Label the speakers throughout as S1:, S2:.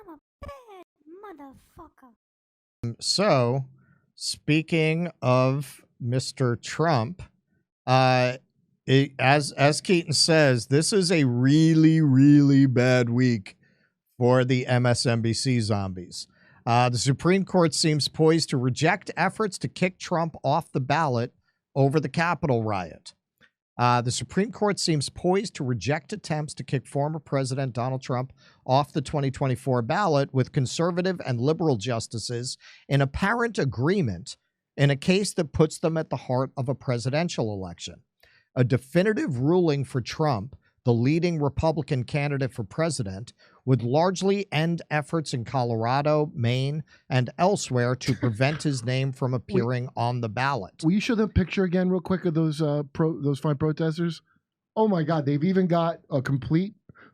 S1: I'm a bad motherfucker.
S2: So, speaking of Mr. Trump, as Keaton says, this is a really, really bad week for the MSNBC zombies. The Supreme Court seems poised to reject efforts to kick Trump off the ballot over the Capitol riot. The Supreme Court seems poised to reject attempts to kick former President Donald Trump off the 2024 ballot, with conservative and liberal justices in apparent agreement in a case that puts them at the heart of a presidential election. A definitive ruling for Trump, the leading Republican candidate for president, would largely end efforts in Colorado, Maine, and elsewhere to prevent his name from appearing on the ballot.
S3: Will you show the picture again real quick of those fine protesters? Oh my God, they've even got a complete,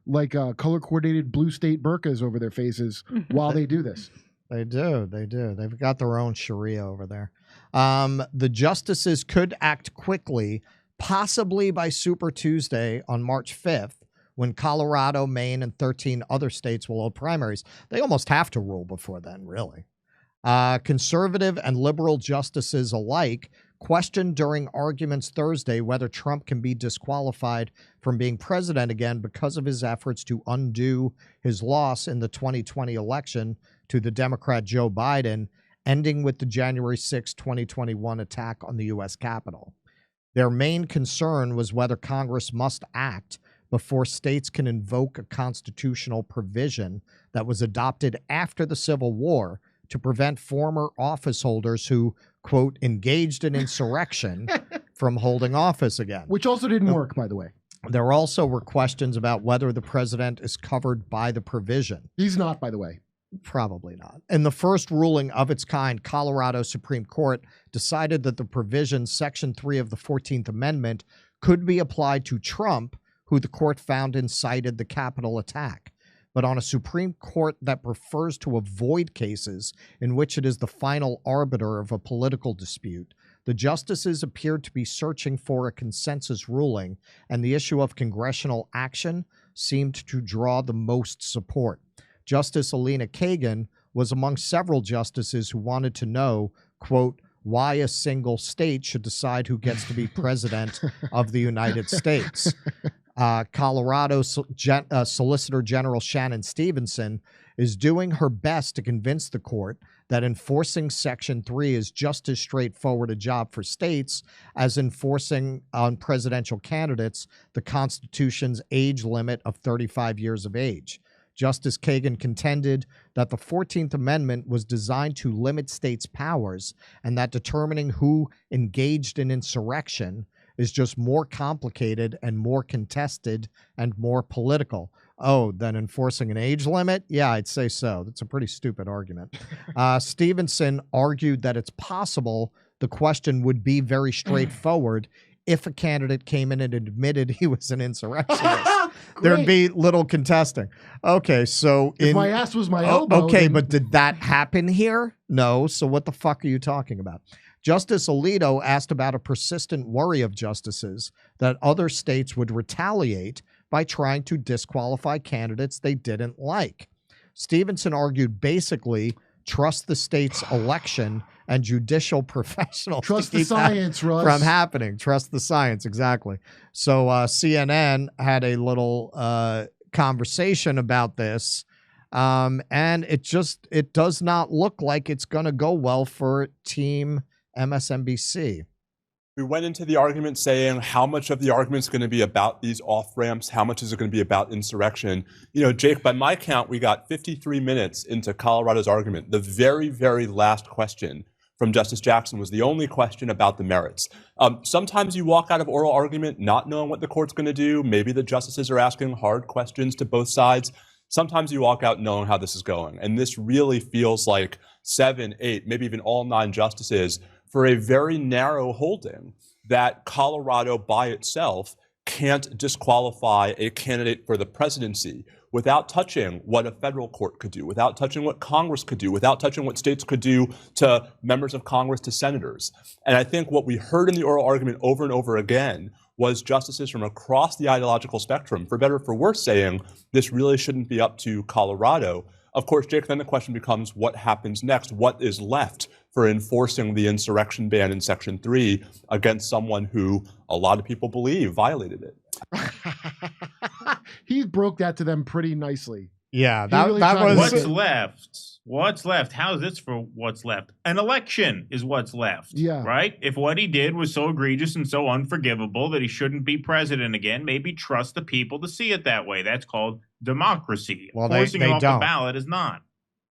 S3: color-coordinated blue state burqas over their faces while they do this.
S2: They do. They've got their own Sharia over there. The justices could act quickly, possibly by Super Tuesday on March 5th, when Colorado, Maine, and 13 other states will hold primaries. They almost have to rule before then, really. Conservative and liberal justices alike questioned during arguments Thursday whether Trump can be disqualified from being president again because of his efforts to undo his loss in the 2020 election to the Democrat Joe Biden, ending with the January 6, 2021 attack on the U.S. Capitol. Their main concern was whether Congress must act before states can invoke a constitutional provision that was adopted after the Civil War to prevent former office holders who, quote, engaged in insurrection from holding office again.
S3: Which also didn't work, by the way.
S2: There also were questions about whether the president is covered by the provision.
S3: He's not, by the way.
S2: Probably not. In the first ruling of its kind, Colorado Supreme Court decided that the provision, Section 3 of the 14th Amendment, could be applied to Trump, who the court found incited the Capitol attack. But on a Supreme Court that prefers to avoid cases in which it is the final arbiter of a political dispute, the justices appeared to be searching for a consensus ruling, and the issue of congressional action seemed to draw the most support. Justice Elena Kagan was among several justices who wanted to know, quote, why a single state should decide who gets to be president of the United States. Colorado Solicitor General Shannon Stevenson is doing her best to convince the court that enforcing Section 3 is just as straightforward a job for states as enforcing on presidential candidates the Constitution's age limit of 35 years of age. Justice Kagan contended that the 14th Amendment was designed to limit states' powers and that determining who engaged in insurrection is just more complicated and more contested and more political. Oh, than enforcing an age limit? Yeah, I'd say so. That's a pretty stupid argument. Stevenson argued that it's possible the question would be very straightforward if a candidate came in and admitted he was an insurrectionist. There'd be little contesting. Okay, so
S3: if my ass was my elbow.
S2: Okay,
S3: then...
S2: but did that happen here? No. So what the fuck are you talking about? Justice Alito asked about a persistent worry of justices that other states would retaliate by trying to disqualify candidates they didn't like. Stevenson argued basically trust the state's election and judicial professionals.
S3: Trust the science, Russ.
S2: From happening. Trust the science, exactly. So CNN had a little conversation about this, and it does not look like it's going to go well for Team MSNBC.
S4: We went into the argument saying how much of the argument is going to be about these off-ramps, how much is it going to be about insurrection. You know, Jake, by my count, we got 53 minutes into Colorado's argument. The very, very last question from Justice Jackson was the only question about the merits. Sometimes you walk out of oral argument not knowing what the court's going to do. Maybe the justices are asking hard questions to both sides. Sometimes you walk out knowing how this is going. And this really feels like 7, 8, maybe even all 9 justices for a very narrow holding that Colorado by itself can't disqualify a candidate for the presidency without touching what a federal court could do, without touching what Congress could do, without touching what states could do to members of Congress, to senators. And I think what we heard in the oral argument over and over again was justices from across the ideological spectrum, for better or for worse, saying this really shouldn't be up to Colorado. Of course, Jake, then the question becomes what happens next? What is left for enforcing the insurrection ban in Section 3 against someone who a lot of people believe violated it?
S3: He broke that to them pretty nicely.
S2: Yeah,
S3: He really
S2: that
S3: tried to
S2: was.
S3: make
S5: What's
S3: it-
S5: left? What's left? How is this for what's left? An election is what's left.
S3: Yeah.
S5: Right? If what he did was so egregious and so unforgivable that he shouldn't be president again, maybe trust the people to see it that way. That's called democracy.
S2: Well,
S5: Forcing
S2: they
S5: him off
S2: don't.
S5: the ballot is not.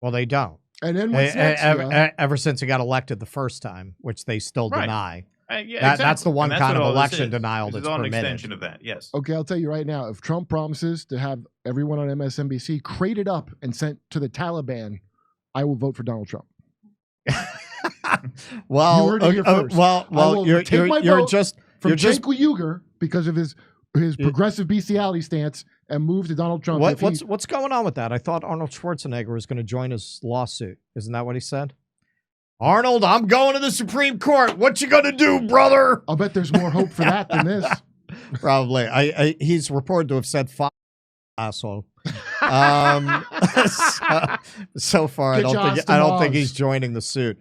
S2: Well, they don't.
S3: And then what's next? Yeah.
S2: Ever since he got elected the first time, which they still
S5: Right.
S2: deny.
S5: Yeah,
S2: That's
S5: exactly.
S2: the one
S5: And
S2: kind
S5: what
S2: of
S5: all this
S2: election
S5: is.
S2: denial
S5: This
S2: that's
S5: is all an
S2: permitted.
S5: extension of that, yes.
S3: Okay, I'll tell you right now, if Trump promises to have everyone on MSNBC crated up and sent to the Taliban, I will vote for Donald Trump.
S2: Well,
S3: You heard it here first. I will
S2: you're
S3: take my
S2: you're
S3: vote
S2: just
S3: From
S2: you're just
S3: Cenk Uyghur because of his progressive bestiality stance and move to Donald Trump. If he-
S2: what's going on with that? I thought Arnold Schwarzenegger was going to join his lawsuit. Isn't that what he said? Arnold, I'm going to the Supreme Court. What you gonna do, brother?
S3: I'll bet there's more hope for that than this.
S2: Probably. He's reported to have said "fuck asshole." So far, I
S3: Get your ass to
S2: don't think
S3: Mars.
S2: he's joining the suit.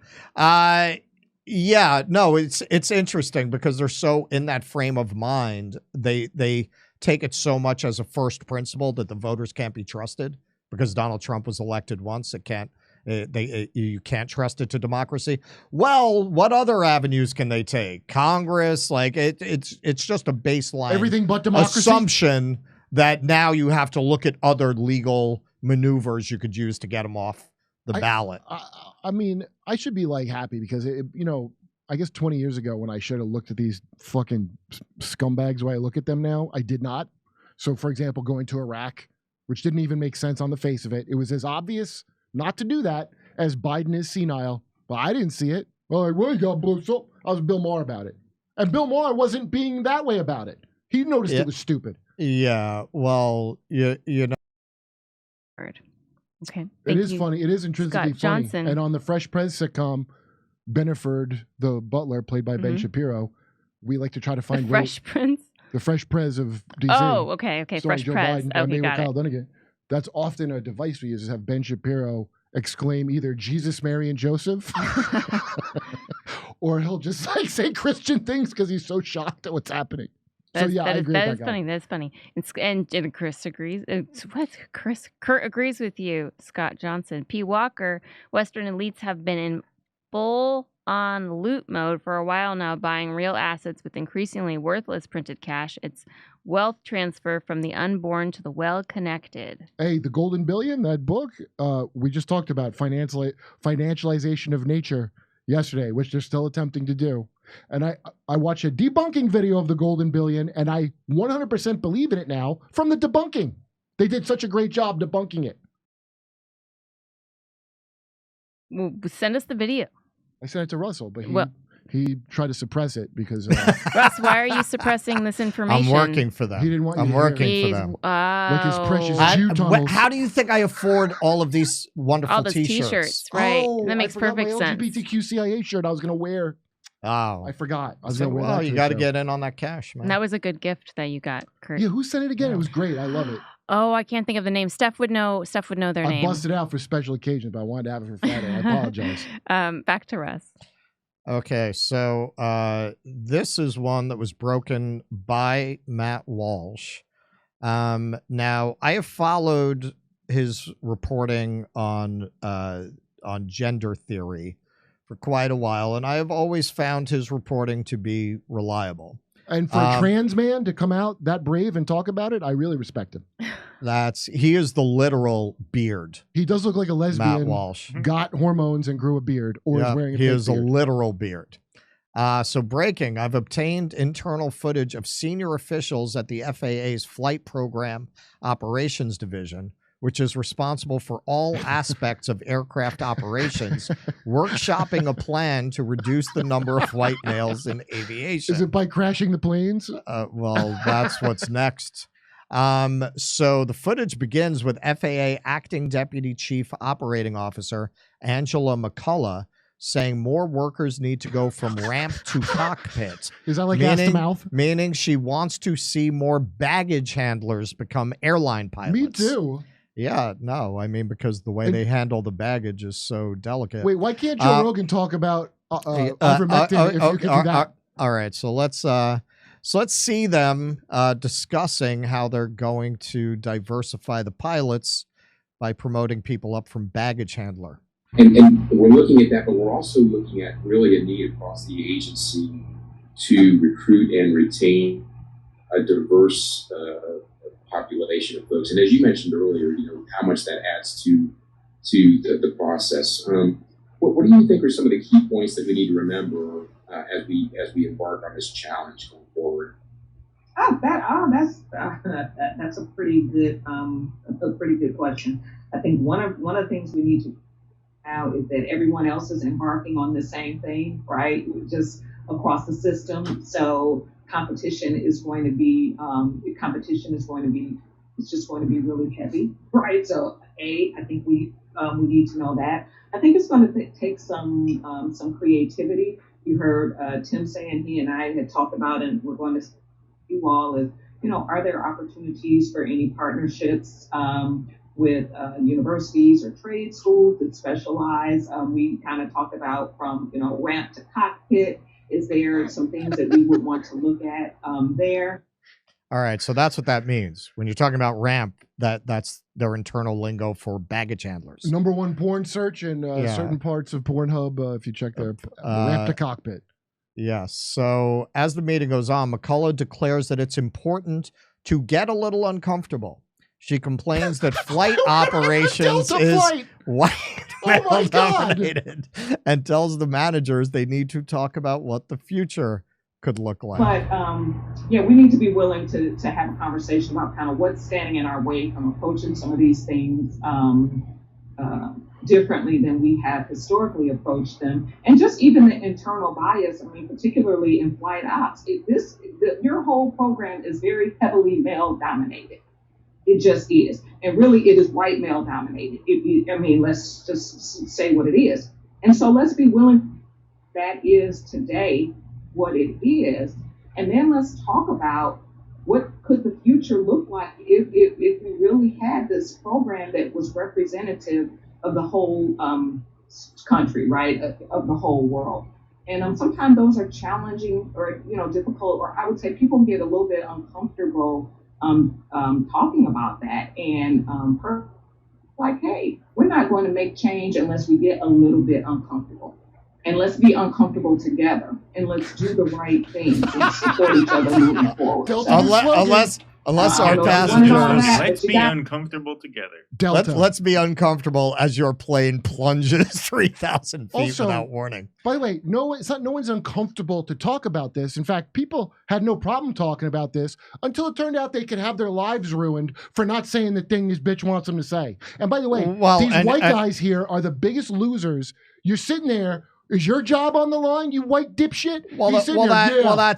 S2: Yeah, no, it's interesting because they're so in that frame of mind. They take it so much as a first principle that the voters can't be trusted because Donald Trump was elected once. It can't. You can't trust it to democracy. Well, what other avenues can they take? Congress, like it's just a baseline
S3: Everything but democracy.
S2: assumption that now you have to look at other legal maneuvers you could use to get them off the ballot.
S3: I mean, I should be like happy because I guess 20 years ago when I should have looked at these fucking scumbags the way I look at them now, I did not. So, for example, going to Iraq, which didn't even make sense on the face of it, it was as obvious not to do that as Biden is senile. But I didn't see it. Well, like, well, you got blue soap. I was Bill Maher about it. And Bill Maher wasn't being that way about it. He noticed it was stupid.
S2: Yeah, well, you know.
S1: Okay.
S3: It is funny. It is intrinsically
S1: Scott
S3: funny.
S1: Johnson.
S3: And on the Fresh Prince sitcom, Beneford, the butler, played by Ben Shapiro, we like to try to
S1: The
S3: find
S1: Fresh Prince.
S3: the Fresh Prez of DC.
S1: Oh, okay.
S3: starring
S1: Fresh
S3: Joe
S1: Press.
S3: Biden,
S1: Okay,
S3: made with
S1: got
S3: Kyle
S1: it.
S3: Dunnigan. That's often a device we use is have Ben Shapiro exclaim either Jesus, Mary, and Joseph, or he'll just like say Christian things because he's so shocked at what's happening. I agree with
S1: that
S3: that
S1: is
S3: guy.
S1: funny. That's funny. And Chris agrees. Kurt agrees with you, Scott Johnson. P. Walker, Western elites have been in full-on loot mode for a while now, buying real assets with increasingly worthless printed cash. It's wealth transfer from the unborn to the well-connected.
S3: Hey, the Golden Billion, that book, we just talked about financialization of nature yesterday, which they're still attempting to do. And I watched a debunking video of the Golden Billion, and I 100% believe in it now from the debunking. They did such a great job debunking it.
S1: Well, send us the video.
S3: I sent it to Russell, but he tried to suppress it because
S1: Russ, why are you suppressing this information?
S2: I'm working for them.
S3: he didn't want you
S2: I'm
S3: to hear it.
S2: working for them.
S3: Like his precious
S1: Oh.
S3: Jew tunnels.
S2: How do you think I afford all of these wonderful
S1: All those
S2: t-shirts?
S1: right.
S3: Oh,
S1: That makes
S3: I forgot
S1: perfect
S3: my
S1: sense.
S3: LGBTQ CIA shirt I was going to wear.
S2: Oh,
S3: I forgot. I was
S2: so,
S3: going to wear
S2: well,
S3: that
S2: you
S3: to
S2: got
S3: the
S2: to
S3: show.
S2: get in on that cash, man.
S1: And that was a good gift that you got, Kurt.
S3: Yeah, who sent it again? It was great. I love it.
S1: Oh, I can't think of the name. Steph would know their
S3: I
S1: name.
S3: busted out for special occasions, but I wanted to have it for Friday. I apologize.
S1: Back to Russ.
S2: Okay, so this is one that was broken by Matt Walsh. Now, I have followed his reporting on gender theory for quite a while, and I have always found his reporting to be reliable.
S3: And for a trans man to come out that brave and talk about it, I really respect him.
S2: He is the literal beard.
S3: He does look like a
S2: Matt
S3: lesbian,
S2: Walsh.
S3: got hormones and grew a beard, or is wearing a
S2: he
S3: fake
S2: is
S3: beard.
S2: a literal beard. So breaking, I've obtained internal footage of senior officials at the FAA's Flight Program Operations Division, which is responsible for all aspects of aircraft operations, workshopping a plan to reduce the number of white males in aviation.
S3: Is it by crashing the planes?
S2: Well, that's what's next. So the footage begins with FAA Acting Deputy Chief Operating Officer Angela McCullough saying more workers need to go from ramp to cockpit.
S3: Is that like ass to mouth?
S2: Meaning she wants to see more baggage handlers become airline pilots.
S3: Me too.
S2: Yeah, no, I mean, because the way
S3: And-
S2: they handle the baggage is so delicate.
S3: Wait, why can't Joe Rogan talk about ivermectin if you could do that?
S2: All right, so let's see them discussing how they're going to diversify the pilots by promoting people up from baggage handler.
S6: And we're looking at that, but we're also looking at really a need across the agency to recruit and retain a diverse population of folks. And as you mentioned earlier, how much that adds to the process. What do you think are some of the key points that we need to remember as we embark on this challenge going forward?
S7: That's a pretty good question. I think one of the things we need to now is that everyone else is embarking on the same thing, right? Just across the system. So competition is going to be it's just going to be really heavy, right? So I think we need to know that. I think it's going to take some creativity. You heard Tim saying he and I had talked about, and we're going to you all is, are there opportunities for any partnerships with universities or trade schools that specialize? We kind of talked about from, ramp to cockpit. Is there some things that we would want to look at there?
S2: All right, so that's what that means. When you're talking about ramp, that's their internal lingo for baggage handlers.
S3: #1 porn search in certain parts of Pornhub, if you check their ramp to cockpit.
S2: Yes. So as the meeting goes on, McCullough declares that it's important to get a little uncomfortable. She complains that flight operations is white male dominated and tells the managers they need to talk about what the future could look like.
S7: But we need to be willing to have a conversation about kind of what's standing in our way from approaching some of these things differently than we have historically approached them, and just even the internal bias. I mean, particularly in flight ops, your whole program is very heavily male dominated. It just is, and really, it is white male dominated. Let's just say what it is, and so let's be willing. That is today what it is, and then let's talk about what could the future look like if we really had this program that was representative of the whole country, right, of the whole world. And sometimes those are challenging or difficult, or I would say people get a little bit uncomfortable talking about that. And like, hey, we're not going to make change unless we get a little bit uncomfortable. And let's be uncomfortable together, and let's do the right things and support each other moving forward.
S2: Unless our passengers,
S5: let's be uncomfortable together.
S2: Let's be uncomfortable as your plane plunges 3,000 feet
S3: Also,
S2: without warning.
S3: By the way, no one's uncomfortable to talk about this. In fact, people had no problem talking about this until it turned out they could have their lives ruined for not saying the thing this bitch wants them to say. And by the way, these white guys here are the biggest losers. You're sitting there. Is your job on the line, you white dipshit?
S2: Well, that's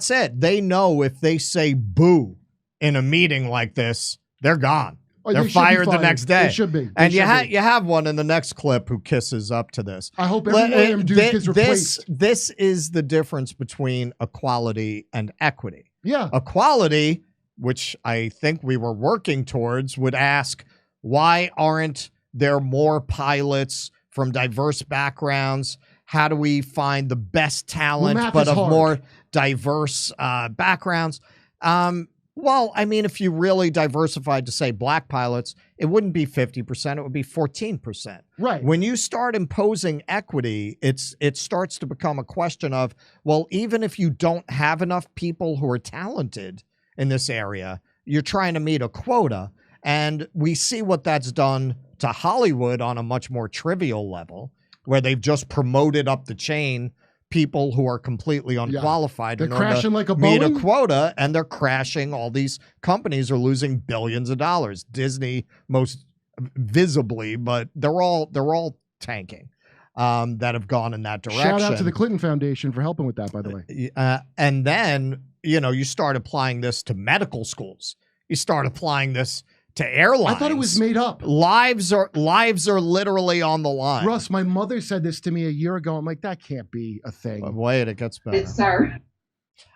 S2: it. They know if they say boo in a meeting like this, they're gone. They're fired the next day.
S3: They should be.
S2: And you have one in the next clip who kisses up to this.
S3: I hope every one of them dudes gets replaced.
S2: This is the difference between equality and equity.
S3: Yeah.
S2: Equality, which I think we were working towards, would ask, why aren't there more pilots from diverse backgrounds? How do we find the best talent, but of more diverse backgrounds? Well, I mean, if you really diversified to, say, black pilots, it wouldn't be 50%. It would be 14%.
S3: Right.
S2: When you start imposing equity, it starts to become a question of, well, even if you don't have enough people who are talented in this area, you're trying to meet a quota. And we see what that's done to Hollywood on a much more trivial level, where they've just promoted up the chain people who are completely unqualified in order to meet a quota, and they're crashing. All these companies are losing billions of dollars. Disney most visibly, but they're all tanking that have gone in that direction.
S3: Shout out to the Clinton Foundation for helping with that, by the way.
S2: And then, you start applying this to medical schools. You start applying this to airlines.
S3: I thought it was made up.
S2: Lives are literally on the line.
S3: Russ, my mother said this to me a year ago. I'm like, that can't be a thing.
S2: Wait, it gets better.
S7: It's sir.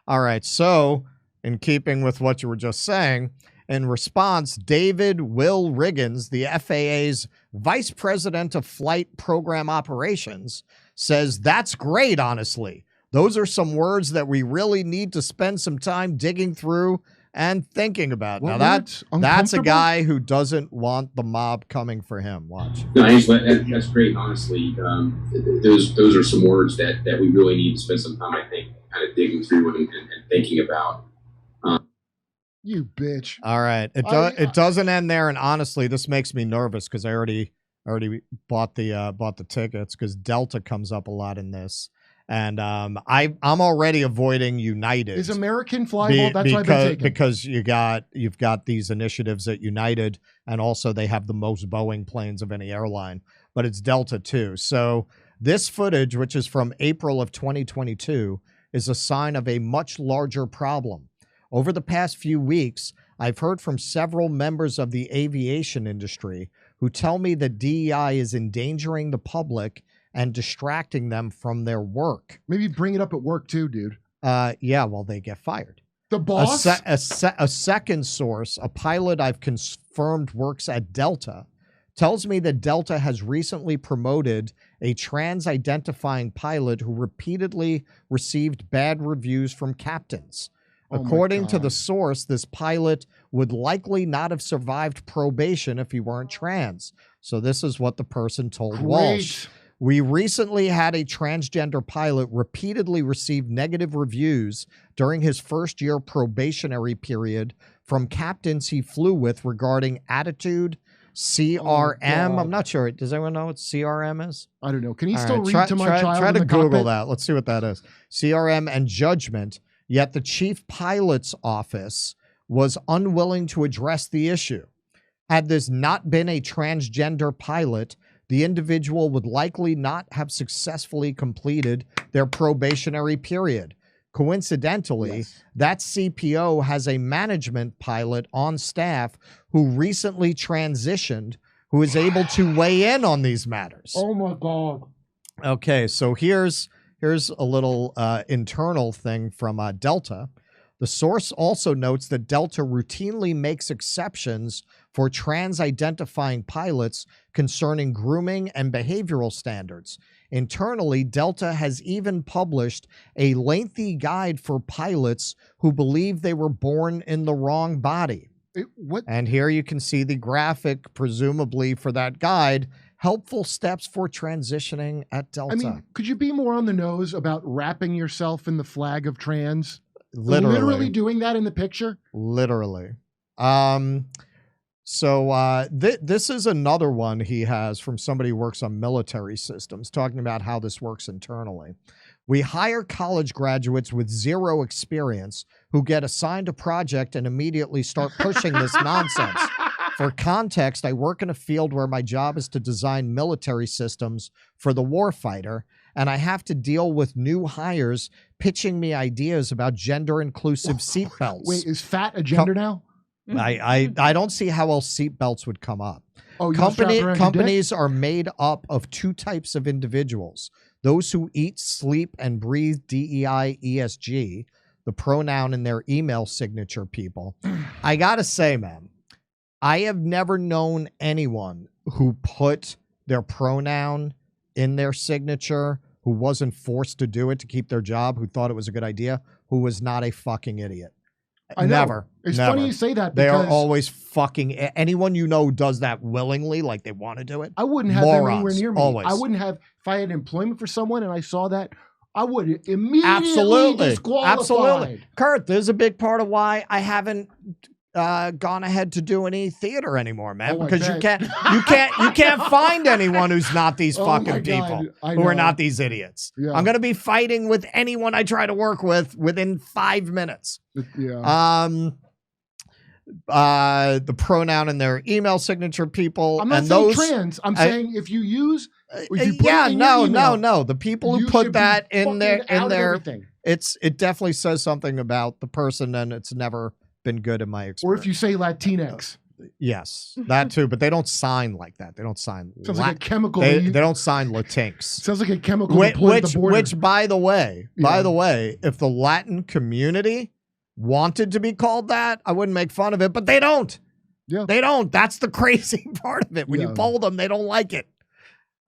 S2: All right. So, in keeping with what you were just saying, In response, David Will Riggins, the FAA's Vice President of Flight Program Operations, says, "That's great, honestly. Those are some words that we really need to spend some time digging through and thinking about."
S3: What
S2: Now
S3: words?
S2: that's a
S3: Uncomfortable?
S2: guy who doesn't want the mob coming for him. Watch.
S6: No, Angela, that's great. Honestly, those are some words that we really need to spend some time, I think, kind of digging through and thinking about.
S3: You bitch.
S2: All right, it doesn't end there, and honestly, this makes me nervous because I already bought the tickets because Delta comes up a lot in this. And I'm already avoiding United.
S3: Is American flyable? That's why I've been taking.
S2: Because you've got these initiatives at United, and also they have the most Boeing planes of any airline, but it's Delta too. So this footage, which is from April of 2022, is a sign of a much larger problem. Over the past few weeks, I've heard from several members of the aviation industry who tell me that DEI is endangering the public and distracting them from their work.
S3: Maybe bring it up at work too, dude.
S2: Yeah, well, they get fired.
S3: The boss?
S2: A second source, a pilot I've confirmed works at Delta, tells me that Delta has recently promoted a trans-identifying pilot who repeatedly received bad reviews from captains. According to the source, this pilot would likely not have survived probation if he weren't trans. So this is what the person told Walsh. We recently had a transgender pilot repeatedly receive negative reviews during his first-year probationary period from captains he flew with regarding attitude, CRM. I'm not sure. Does anyone know what CRM is?
S3: I don't know. Can he still read to my child?
S2: Try
S3: in
S2: to
S3: the
S2: Google
S3: cockpit?
S2: that. Let's see what that is. CRM and judgment. Yet the chief pilot's office was unwilling to address the issue. Had this not been a transgender pilot, the individual would likely not have successfully completed their probationary period. Coincidentally, that CPO has a management pilot on staff who recently transitioned, who is able to weigh in on these matters.
S3: Oh my God.
S2: Okay, so here's a little internal thing from Delta. The source also notes that Delta routinely makes exceptions for trans-identifying pilots concerning grooming and behavioral standards. Internally, Delta has even published a lengthy guide for pilots who believe they were born in the wrong body. And here you can see the graphic, presumably for that guide, helpful steps for transitioning at Delta.
S3: I mean, could you be more on the nose about wrapping yourself in the flag of trans?
S2: Literally
S3: doing that in the picture?
S2: Literally. This is another one he has from somebody who works on military systems, talking about how this works internally. We hire college graduates with zero experience who get assigned a project and immediately start pushing this nonsense. For context, I work in a field where my job is to design military systems for the warfighter, and I have to deal with new hires pitching me ideas about gender-inclusive seatbelts.
S3: Wait, is fat a gender now?
S2: I don't see how else seatbelts would come up.
S3: Oh,
S2: companies are made up of two types of individuals: those who eat, sleep, and breathe DEI, ESG, the pronoun in their email signature people. I gotta say, man, I have never known anyone who put their pronoun in their signature, who wasn't forced to do it to keep their job, who thought it was a good idea, who was not a fucking idiot.
S3: I know.
S2: Never.
S3: It's
S2: never.
S3: funny you say that
S2: They
S3: because
S2: are always fucking, anyone you know who does that willingly, like they want to do it.
S3: I wouldn't have them anywhere near me.
S2: Always.
S3: I wouldn't have, if I had employment for someone and I saw that, I would immediately disqualified.
S2: Absolutely. Kurt, there's a big part of why I haven't gone ahead to do any theater anymore, man, because you can't find anyone who's not these fucking people who are not these idiots.
S3: Yeah.
S2: I'm gonna be fighting with anyone I try to work with within 5 minutes.
S3: Yeah.
S2: The pronoun in their email signature people.
S3: I'm not saying trans. I'm saying if you use, no. The people who put that in their it definitely says something about the person, and it's never been good in my experience. Or if you say Latinx.
S2: Yes, that too, but they don't sign like that. They don't sign.
S3: Sounds like a chemical.
S2: They don't sign Latinx.
S3: Sounds like a chemical.
S2: Which, by the way, if the Latin community wanted to be called that, I wouldn't make fun of it, but they don't.
S3: Yeah.
S2: They don't. That's the crazy part of it. When you poll them, they don't like it.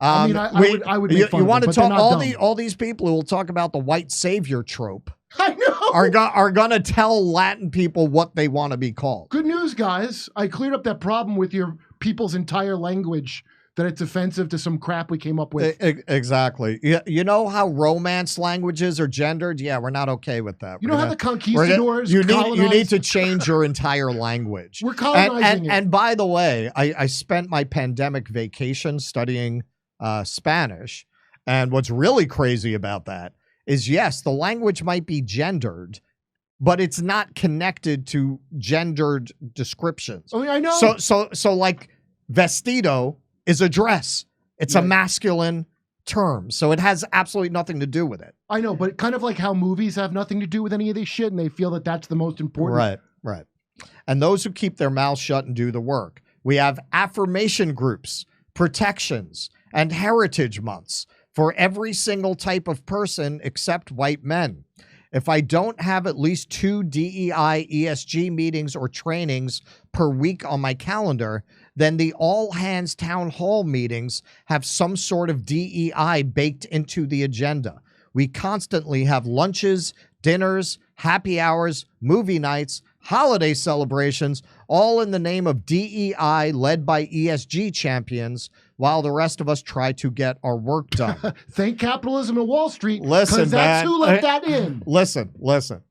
S3: I mean, I would make fun
S2: you
S3: of
S2: want
S3: them,
S2: to
S3: but
S2: talk all these people who will talk about the white savior trope
S3: I know.
S2: are gonna tell Latin people what they want to be called.
S3: Good news, guys. I cleared up that problem with your people's entire language, that it's offensive to some crap we came up with.
S2: Exactly. You know how Romance languages are gendered? Yeah, we're not okay with that.
S3: You know how the conquistadors
S2: you need to change your entire language.
S3: We're colonizing it.
S2: And by the way, I spent my pandemic vacation studying Spanish. And what's really crazy about that is, yes, the language might be gendered, but it's not connected to gendered descriptions.
S3: Oh, yeah, I know.
S2: So like vestido is a dress. It's a masculine term. So it has absolutely nothing to do with it.
S3: I know, but kind of like how movies have nothing to do with any of this shit, and they feel that that's the most important.
S2: Right. And those who keep their mouths shut and do the work. We have affirmation groups, protections, and heritage months for every single type of person except white men. If I don't have at least 2 DEI ESG meetings or trainings per week on my calendar, then the all hands town hall meetings have some sort of DEI baked into the agenda. We constantly have lunches, dinners, happy hours, movie nights, holiday celebrations, all in the name of DEI led by ESG champions, while the rest of us try to get our work done.
S3: Thank capitalism and Wall Street,
S2: listen,
S3: because that's
S2: man,
S3: who let that in.
S2: Listen.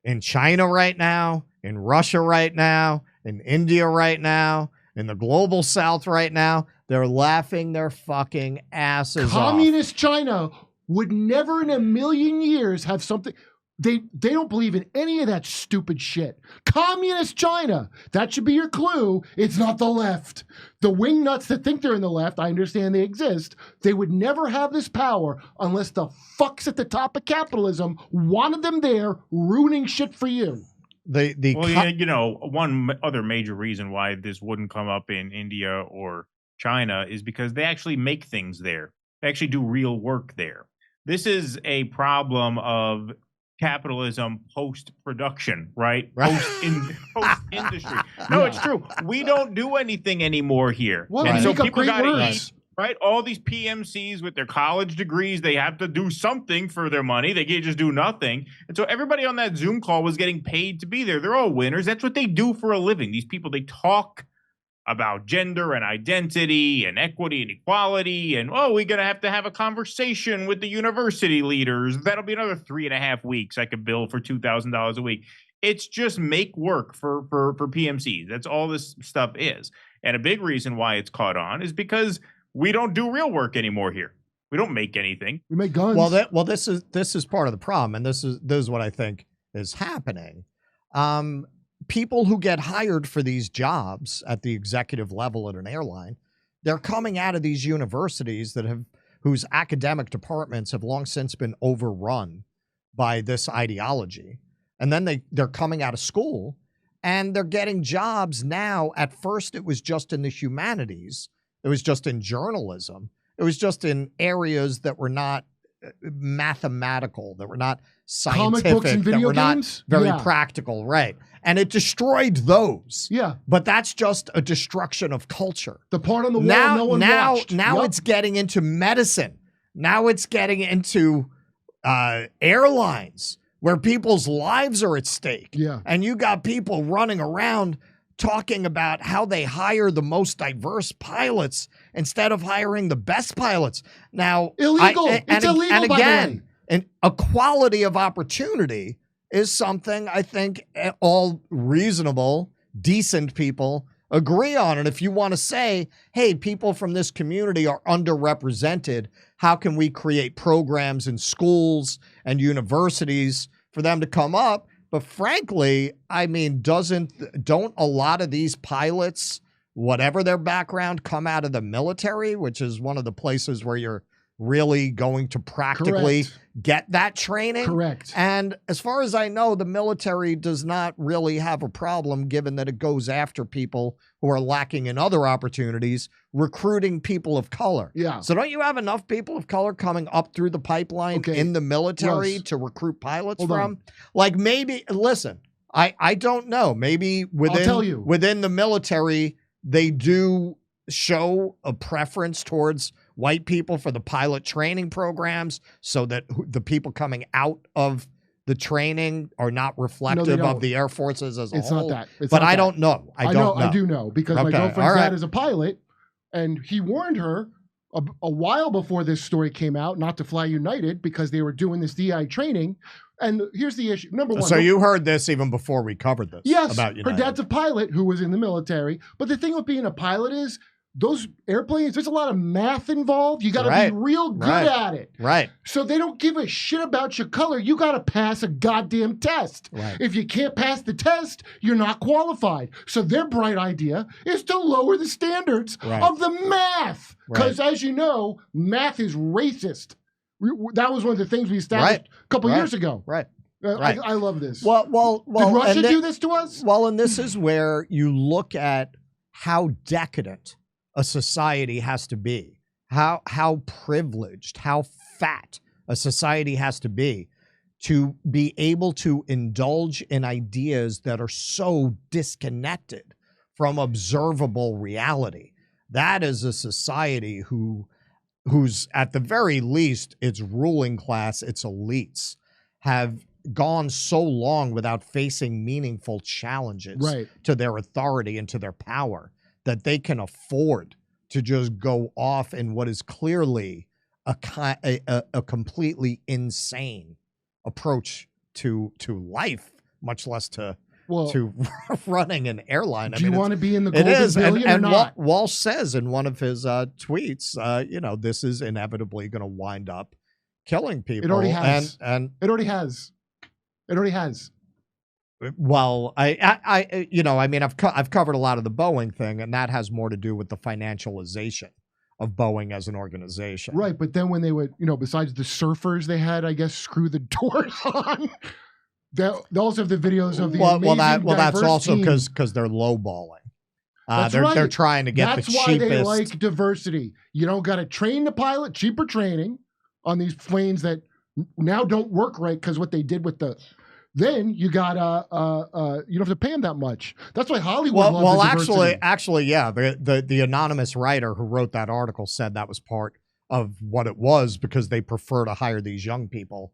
S2: In China right now, in Russia right now, in India right now, in the global south right now, they're laughing their fucking asses off.
S3: Communist China would never in a million years have something. They don't believe in any of that stupid shit. Communist China. That should be your clue. It's not the left. The wingnuts that think they're in the left, I understand they exist. They would never have this power unless the fucks at the top of capitalism wanted them there, ruining shit for you.
S5: You know, one other major reason why this wouldn't come up in India or China is because they actually make things there. They actually do real work there. This is a problem of capitalism post-production, right? Post-industry. No, it's true. We don't do anything anymore here.
S3: Well,
S5: and so
S3: make up
S5: people
S3: great
S5: got to
S3: words.
S5: eat, right? All these PMCs with their college degrees, they have to do something for their money. They can't just do nothing. And so everybody on that Zoom call was getting paid to be there. They're all winners. That's what they do for a living. These people, they talk about gender and identity and equity and equality. And, we're going to have a conversation with the university leaders. That'll be another 3.5 weeks. I could bill for $2,000 a week. It's just make work for PMCs. That's all this stuff is. And a big reason why it's caught on is because we don't do real work anymore here. We don't make anything.
S3: We make guns.
S2: Well, this is part of the problem. And this is what I think is happening. People who get hired for these jobs at the executive level at an airline, they're coming out of these universities whose academic departments have long since been overrun by this ideology. And then they're coming out of school and they're getting jobs now. At first, it was just in the humanities. It was just in journalism. It was just in areas that were not mathematical, that were not scientific,
S3: comic books and video
S2: that were
S3: games?
S2: not very
S3: Yeah.
S2: practical, right? And it destroyed those.
S3: Yeah.
S2: But that's just a destruction of culture.
S3: The part on the wall no one watched.
S2: Now
S3: Yup.
S2: it's getting into medicine. Now it's getting into airlines where people's lives are at stake.
S3: Yeah.
S2: And you got people running around talking about how they hire the most diverse pilots instead of hiring the best pilots. Now,
S3: Illegal. It's illegal,
S2: and
S3: by the
S2: again,
S3: way.
S2: and equality of opportunity is something I think all reasonable, decent people agree on. And if you want to say, hey, people from this community are underrepresented, how can we create programs in schools and universities for them to come up? But frankly, I mean, don't a lot of these pilots, whatever their background, come out of the military, which is one of the places where you're really going to practically get that training?
S3: Correct.
S2: And as far as I know, the military does not really have a problem, given that it goes after people who are lacking in other opportunities, recruiting people of color.
S3: Yeah.
S2: So don't you have enough people of color coming up through the pipeline in the military
S3: Russ,
S2: to recruit pilots
S3: hold
S2: from?
S3: on.
S2: Like maybe, listen, I don't know. Maybe
S3: I'll tell you.
S2: within the military, they do show a preference towards white people for the pilot training programs so that the people coming out of the training are not reflective of the Air Forces as a whole.
S3: It's not that. It's
S2: but
S3: not
S2: I
S3: that.
S2: don't know. I don't know.
S3: I do know because my girlfriend's dad is a pilot, and he warned her a while before this story came out not to fly United because they were doing this DI training. And here's the issue. Number one.
S2: So you heard this even before we covered this.
S3: Yes.
S2: About United.
S3: Her dad's a pilot who was in the military. But the thing with being a pilot is those airplanes, there's a lot of math involved. You got to be real good at it.
S2: Right.
S3: So they don't give a shit about your color. You got to pass a goddamn test.
S2: Right.
S3: If you can't pass the test, you're not qualified. So their bright idea is to lower the standards of the math. Because as you know, math is racist. That was one of the things we established a couple years ago.
S2: Right.
S3: I love this.
S2: Well,
S3: did Russia do this to us?
S2: Well, and this is where you look at how decadent a society has to be, how privileged, how fat a society has to be able to indulge in ideas that are so disconnected from observable reality. That is a society who's at the very least, its ruling class, its elites, have gone so long without facing meaningful challenges to their authority and to their power that they can afford to just go off in what is clearly a completely insane approach to life, much less to running an airline.
S3: Do you want to be in the golden billion or not?
S2: Walsh says in one of his tweets, this is inevitably going to wind up killing people.
S3: It already has.
S2: And
S3: it already has. It already has.
S2: Well, I've covered a lot of the Boeing thing, and that has more to do with the financialization of Boeing as an organization.
S3: Right, but then when they would, besides the surfers they had, I guess, screw the doors on. They also have the videos of the
S2: that's also because they're lowballing. They're trying to get the cheapest.
S3: That's why they like diversity. You don't got to train the pilot, cheaper training on these planes that now don't work right because what they did with the. Then you got you don't have to pay them that much. That's why Hollywood. Well,
S2: actually, yeah. The anonymous writer who wrote that article said that was part of what it was because they prefer to hire these young people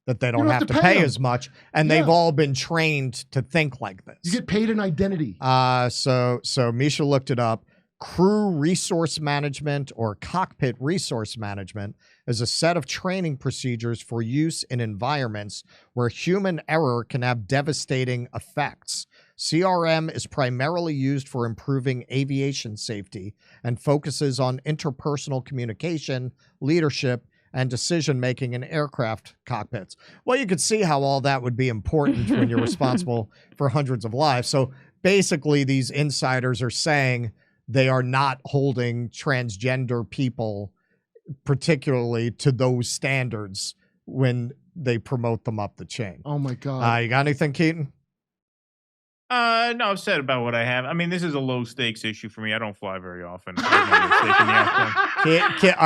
S2: that they don't have to pay as much, and they've all been trained to think like this.
S3: You get paid an identity.
S2: So Misha looked it up. Crew resource management or cockpit resource management is a set of training procedures for use in environments where human error can have devastating effects. CRM is primarily used for improving aviation safety and focuses on interpersonal communication, leadership, and decision-making in aircraft cockpits. Well, you could see how all that would be important when you're responsible for hundreds of lives. So basically, these insiders are saying they are not holding transgender people particularly to those standards when they promote them up the chain.
S3: Oh my God.
S2: You got anything, Keaton?
S5: No, I've said about what I have. I mean, this is a low stakes issue for me. I don't fly very often. All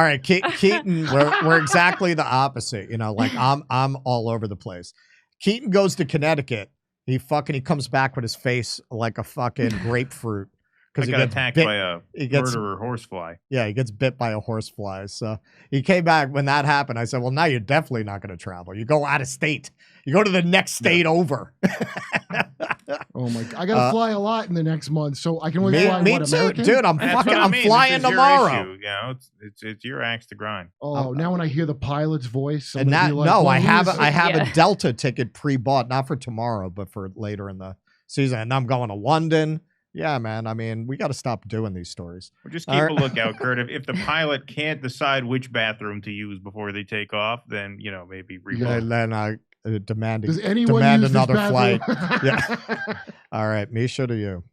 S2: right, Keaton, we're exactly the opposite. I'm all over the place. Keaton goes to Connecticut. He comes back with his face like a fucking grapefruit.
S5: Because he got attacked by a murderer horsefly.
S2: Yeah, he gets bit by a horsefly. So he came back when that happened. I said, well, now you're definitely not going to travel. You go out of state. You go to the next state over.
S3: Oh my God. I got to fly a lot in the next month, so I can only fly
S2: Me too,
S3: American?
S2: dude. I'm flying tomorrow.
S5: It's your axe to grind.
S3: Oh, now when I hear the pilot's voice,
S2: and that I have a Delta ticket pre-bought, not for tomorrow, but for later in the season. And I'm going to London. Yeah, man. I mean, we got to stop doing these stories.
S5: Well, just keep a lookout, Kurt. If the pilot can't decide which bathroom to use before they take off, then maybe reboot.
S2: Then I demand
S3: use
S2: another
S3: this
S2: flight. Yeah. All right, Misha, to you.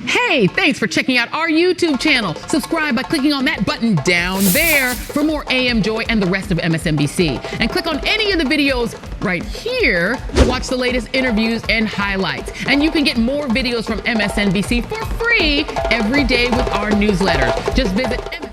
S8: Hey, thanks for checking out our YouTube channel. Subscribe by clicking on that button down there for more AM Joy and the rest of MSNBC. And click on any of the videos right here to watch the latest interviews and highlights. And you can get more videos from MSNBC for free every day with our newsletter. Just visit